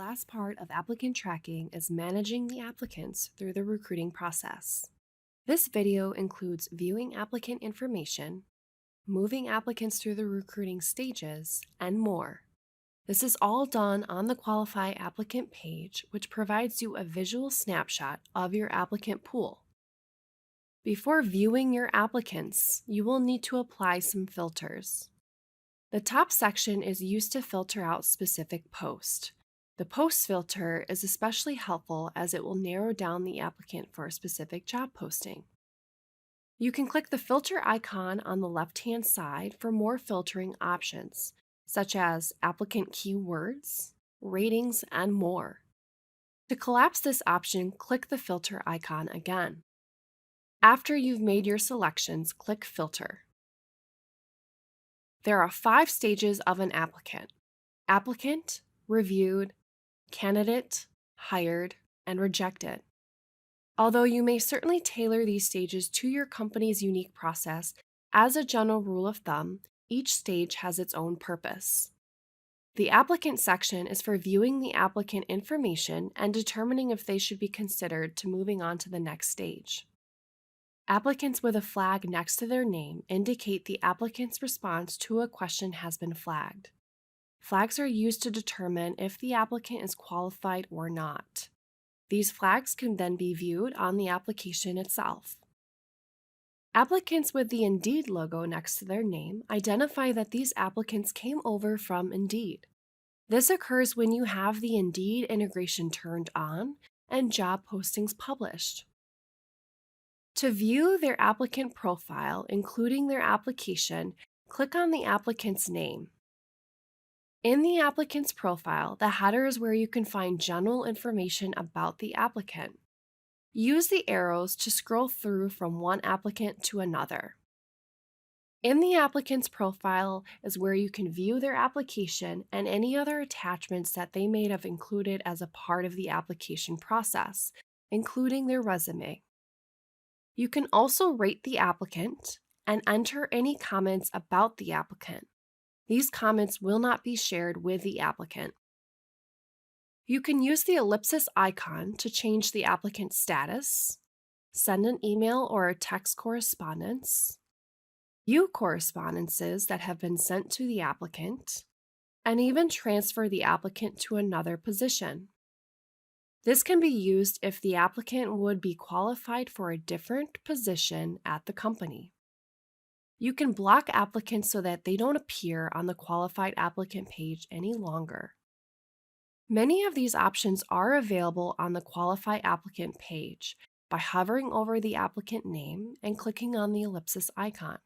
last part of applicant tracking is managing the applicants through the recruiting process. This video includes viewing applicant information, moving applicants through the recruiting stages, and more. This is all done on the Qualify Applicant page, which provides you a visual snapshot of your applicant pool. Before viewing your applicants, you will need to apply some filters. The top section is used to filter out specific posts. The post filter is especially helpful as it will narrow down the applicant for a specific job posting. You can click the filter icon on the left-hand side for more filtering options, such as applicant keywords, ratings, and more. To collapse this option, click the filter icon again. After you've made your selections, click Filter. There are 5 stages of an applicant: applicant, reviewed, candidate, hired, and rejected. Although you may certainly tailor these stages to your company's unique process, as a general rule of thumb, each stage has its own purpose. The applicant section is for viewing the applicant information and determining if they should be considered to moving on to the next stage. Applicants with a flag next to their name indicate the applicant's response to a question has been flagged. Flags are used to determine if the applicant is qualified or not. These flags can then be viewed on the application itself. Applicants with the Indeed logo next to their name identify that these applicants came over from Indeed. This occurs when you have the Indeed integration turned on and job postings published. To view their applicant profile, including their application, click on the applicant's name. In the applicant's profile, the header is where you can find general information about the applicant. Use the arrows to scroll through from one applicant to another. In the applicant's profile is where you can view their application and any other attachments that they may have included as a part of the application process, including their resume. You can also rate the applicant and enter any comments about the applicant. These comments will not be shared with the applicant. You can use the ellipsis icon to change the applicant's status, send an email or a text correspondence, view correspondences that have been sent to the applicant, and even transfer the applicant to another position. This can be used if the applicant would be qualified for a different position at the company. You can block applicants so that they don't appear on the qualified applicant page any longer. Many of these options are available on the qualified applicant page by hovering over the applicant name and clicking on the ellipsis icon.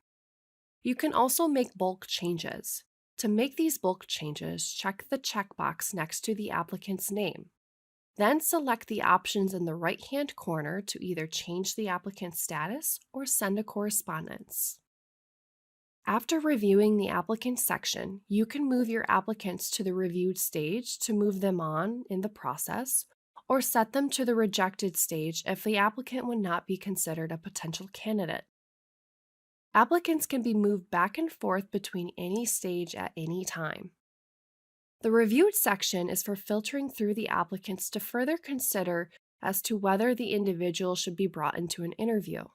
You can also make bulk changes. To make these bulk changes, check the checkbox next to the applicant's name. Then select the options in the right-hand corner to either change the applicant's status or send a correspondence. After reviewing the applicant section, you can move your applicants to the reviewed stage to move them on in the process, or set them to the rejected stage if the applicant would not be considered a potential candidate. Applicants can be moved back and forth between any stage at any time. The reviewed section is for filtering through the applicants to further consider as to whether the individual should be brought into an interview.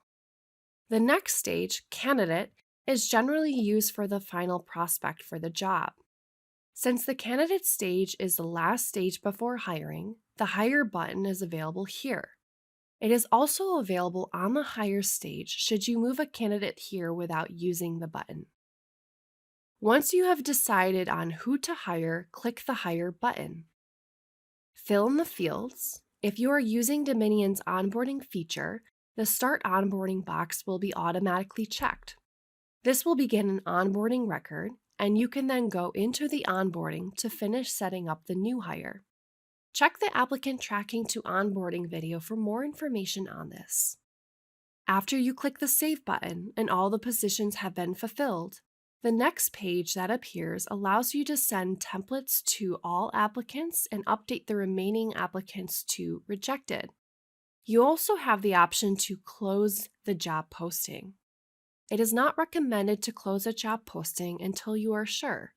The next stage, candidate, is generally used for the final prospect for the job. Since the candidate stage is the last stage before hiring, the Hire button is available here. It is also available on the Hire stage should you move a candidate here without using the button. Once you have decided on who to hire, click the Hire button. Fill in the fields. If you are using Dominion's onboarding feature, the Start Onboarding box will be automatically checked. This will begin an onboarding record, and you can then go into the onboarding to finish setting up the new hire. Check the applicant tracking to onboarding video for more information on this. After you click the Save button and all the positions have been fulfilled, the next page that appears allows you to send templates to all applicants and update the remaining applicants to Rejected. You also have the option to close the job posting. It is not recommended to close a job posting until you are sure,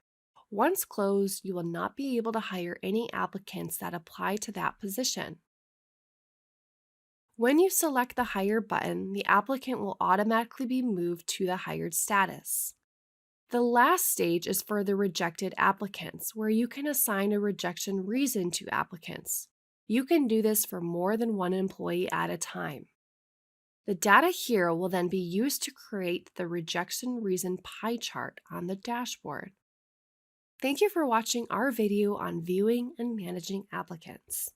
Once closed, you will not be able to hire any applicants that apply to that position. When you select the Hire button, the applicant will automatically be moved to the hired status. The last stage is for the rejected applicants, where you can assign a rejection reason to applicants. You can do this for more than one employee at a time. The data here will then be used to create the rejection reason pie chart on the dashboard. Thank you for watching our video on viewing and managing applicants.